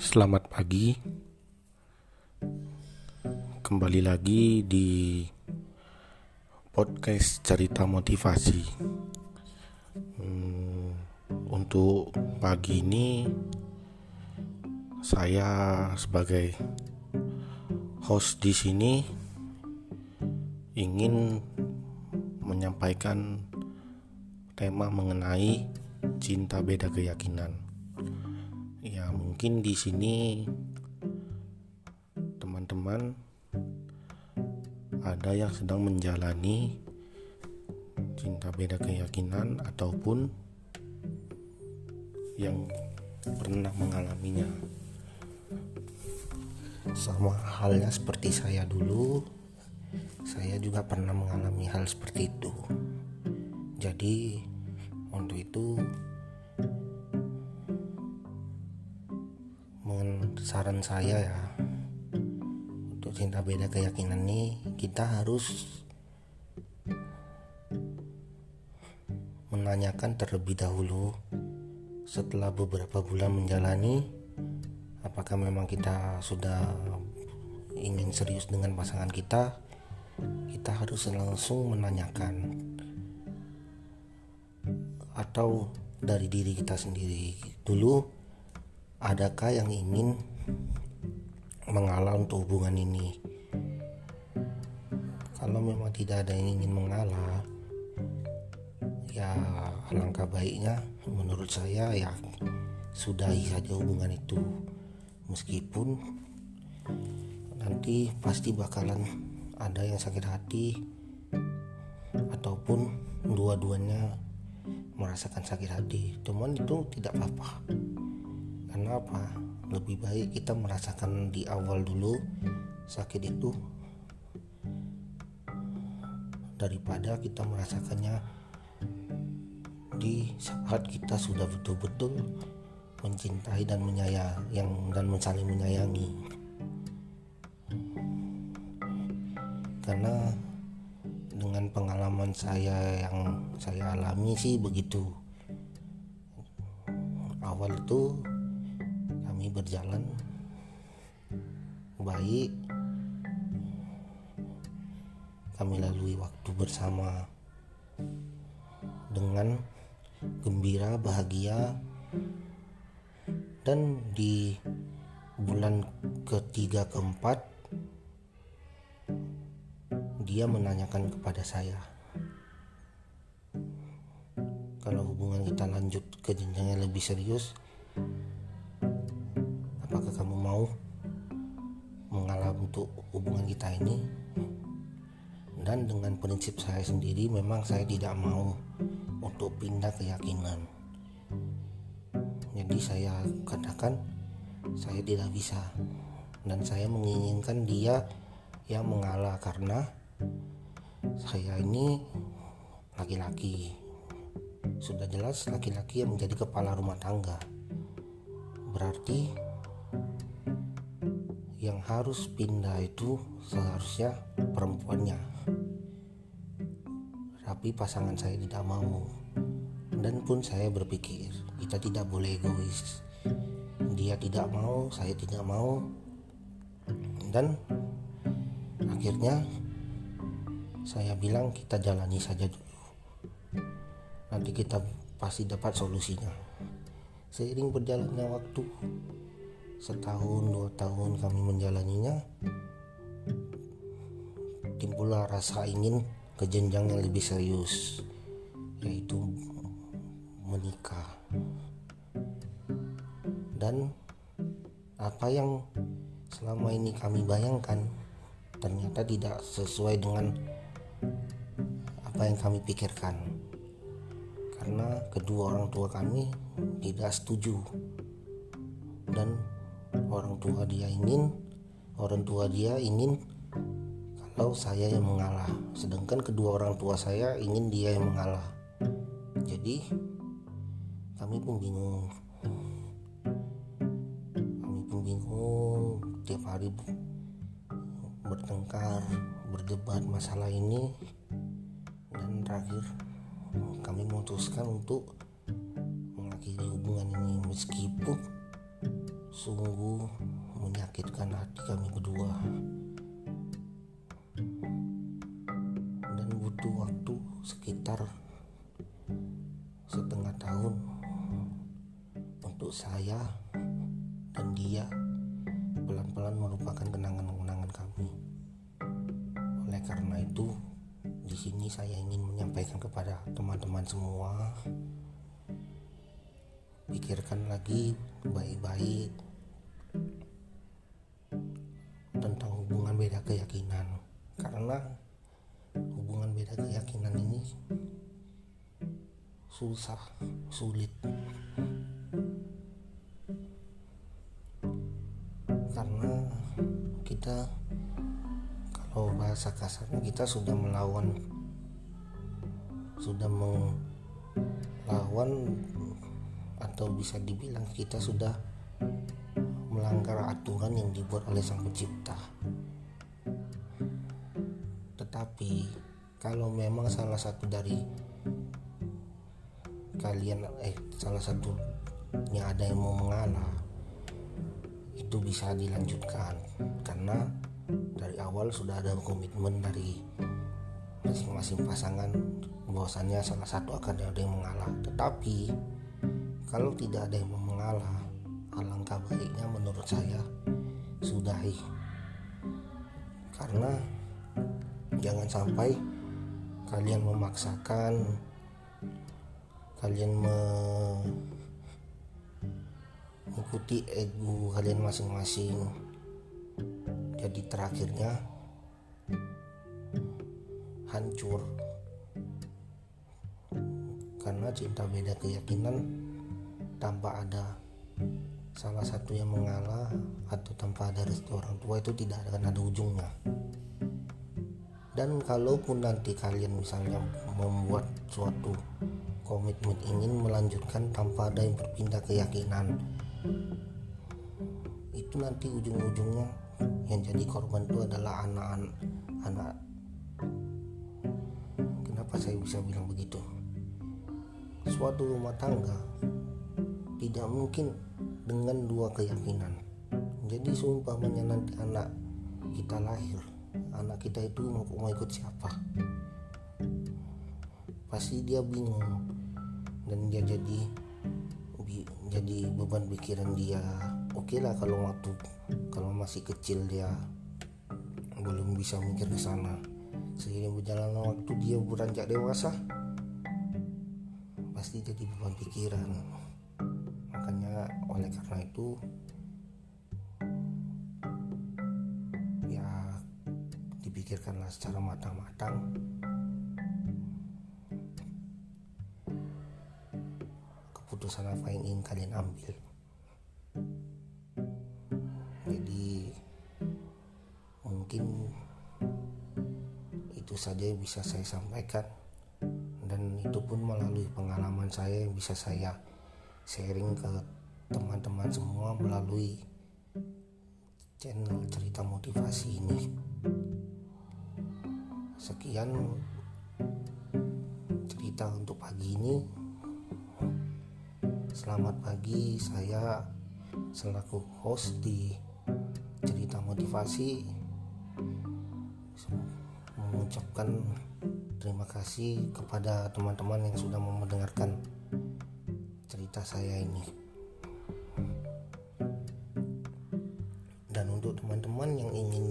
Selamat pagi, kembali lagi di podcast cerita motivasi. Untuk pagi ini saya sebagai host di sini ingin menyampaikan tema mengenai cinta beda keyakinan. Ya, mungkin di sini teman-teman ada yang sedang menjalani cinta beda keyakinan ataupun yang pernah mengalaminya. Sama halnya seperti saya dulu, saya juga pernah mengalami hal seperti itu. Jadi untuk itu saran saya ya, untuk cinta beda keyakinan ini kita harus menanyakan terlebih dahulu setelah beberapa bulan menjalani, apakah memang kita sudah ingin serius dengan pasangan kita. Kita harus langsung menanyakan, atau dari diri kita sendiri dulu, adakah yang ingin mengalah untuk hubungan ini. Kalau memang tidak ada yang ingin mengalah, ya alangkah baiknya menurut saya ya sudahi saja hubungan itu. Meskipun nanti pasti bakalan ada yang sakit hati ataupun dua-duanya merasakan sakit hati. Cuman itu tidak apa-apa. Karena apa? Lebih baik kita merasakan di awal dulu sakit itu daripada kita merasakannya di saat kita sudah betul-betul mencintai dan menyayangi dan saling menyayangi. Karena dengan pengalaman saya yang saya alami sih begitu. Awal itu kami berjalan baik, kami lalui waktu bersama dengan gembira, bahagia, dan di bulan ketiga keempat dia menanyakan kepada saya, kalau hubungan kita lanjut ke jenjang yang lebih serius, apakah kamu mau mengalah untuk hubungan kita ini? Dan dengan prinsip saya sendiri, memang saya tidak mau untuk pindah keyakinan. Jadi saya katakan saya tidak bisa, dan saya menginginkan dia yang mengalah, karena saya ini laki-laki, sudah jelas laki-laki yang menjadi kepala rumah tangga. Berarti yang harus pindah itu seharusnya perempuannya. Tapi pasangan saya tidak mau. Dan pun saya berpikir kita tidak boleh egois. Dia tidak mau, saya tidak mau. Dan akhirnya saya bilang kita jalani saja dulu. Nanti kita pasti dapat solusinya. Seiring berjalannya waktu, 1-2 tahun kami menjalaninya, timbullah rasa ingin ke jenjang yang lebih serius, yaitu menikah. Dan apa yang selama ini kami bayangkan ternyata tidak sesuai dengan apa yang kami pikirkan, karena kedua orang tua kami tidak setuju, dan orang tua dia ingin kalau saya yang mengalah, sedangkan kedua orang tua saya ingin dia yang mengalah. Jadi kami pun bingung tiap hari bertengkar, berdebat masalah ini, dan terakhir kami memutuskan untuk mengakhiri hubungan ini. Meskipun sungguh menyakitkan hati kami berdua, dan butuh waktu sekitar setengah tahun untuk saya dan dia pelan-pelan melupakan kenangan-kenangan kami. Oleh karena itu, di sini saya ingin menyampaikan kepada teman-teman semua, pikirkan lagi baik-baik tentang hubungan beda keyakinan, karena hubungan beda keyakinan ini sulit, karena kita, kalau bahasa kasarnya, kita sudah melawan atau bisa dibilang kita sudah melanggar aturan yang dibuat oleh Sang Pencipta. Tetapi kalau memang salah satunya ada yang mau mengalah, itu bisa dilanjutkan, karena dari awal sudah ada komitmen dari masing-masing pasangan bahwasannya salah satu akan ada yang mengalah. Tetapi kalau tidak ada yang mau mengalah, alangkah baiknya menurut saya sudahi, karena jangan sampai kalian memaksakan, kalian mengikuti ego kalian masing-masing, jadi terakhirnya hancur. Karena cinta beda keyakinan tanpa ada salah satu yang mengalah atau tanpa ada restu orang tua itu tidak akan ada ujungnya. Dan kalaupun nanti kalian misalnya membuat suatu komitmen ingin melanjutkan tanpa ada yang berpindah keyakinan, itu nanti ujung-ujungnya yang jadi korban itu adalah anak. Kenapa saya bisa bilang begitu? Suatu rumah tangga tidak mungkin dengan dua keyakinan. Jadi seumpamanya nanti anak kita lahir, anak kita itu mau ikut siapa? Pasti dia bingung, dan dia jadi beban pikiran dia. Oke lah kalau masih kecil dia belum bisa mikir ke sana. Seiring berjalannya waktu dia beranjak dewasa, pasti jadi beban pikiran. Makanya oleh karena itu ya dipikirkanlah secara matang-matang. Keputusan apa yang ingin kalian ambil. Jadi mungkin itu saja yang bisa saya sampaikan, dan itu pun melalui pengalaman saya yang bisa saya sharing ke teman-teman semua melalui channel cerita motivasi ini. Sekian cerita untuk pagi ini. Selamat pagi, saya selaku host di cerita motivasi mengucapkan terima kasih kepada teman-teman yang sudah mau mendengarkan cerita saya ini. Dan untuk teman-teman yang ingin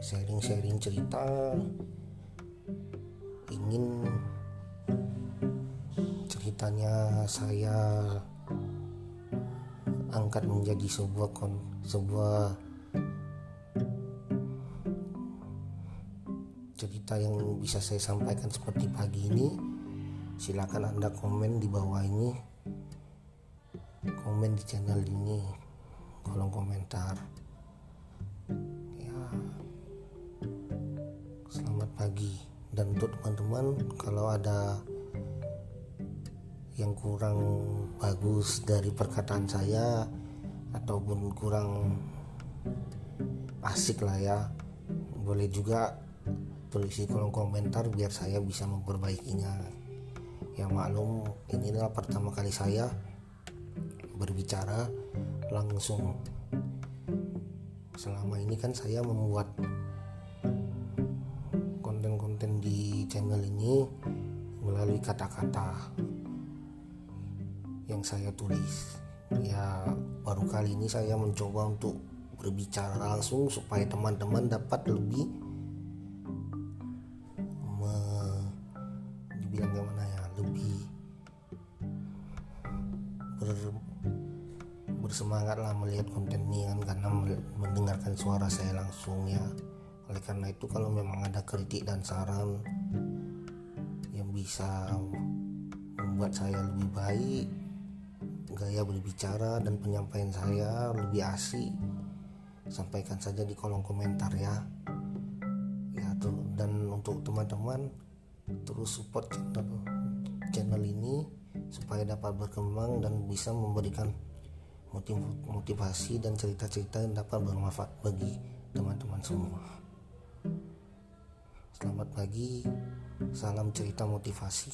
sharing-sharing cerita, ingin ceritanya saya angkat menjadi sebuah cerita yang bisa saya sampaikan seperti pagi ini, silakan Anda komen di bawah ini, komen di channel ini, kolom komentar. Ya, selamat pagi. Dan untuk teman-teman, kalau ada yang kurang bagus dari perkataan saya ataupun kurang asik lah ya, boleh juga tulis di kolom komentar biar saya bisa memperbaikinya. Ya maklum, inilah pertama kali saya berbicara langsung selama ini kan saya membuat konten-konten di channel ini melalui kata-kata yang saya tulis. Ya, baru kali ini saya mencoba untuk berbicara langsung supaya teman-teman dapat lebih dibilang gimana ya, lebih bersemangat lah melihat konten ini kan, karena mendengarkan suara saya langsung ya. Oleh karena itu, kalau memang ada kritik dan saran yang bisa membuat saya lebih baik, gaya berbicara dan penyampaian saya lebih asik, sampaikan saja di kolom komentar ya. Ya tuh, dan untuk teman-teman terus support channel ini supaya dapat berkembang dan bisa memberikan motivasi dan cerita-cerita yang dapat bermanfaat bagi teman-teman semua. Selamat pagi, salam cerita motivasi.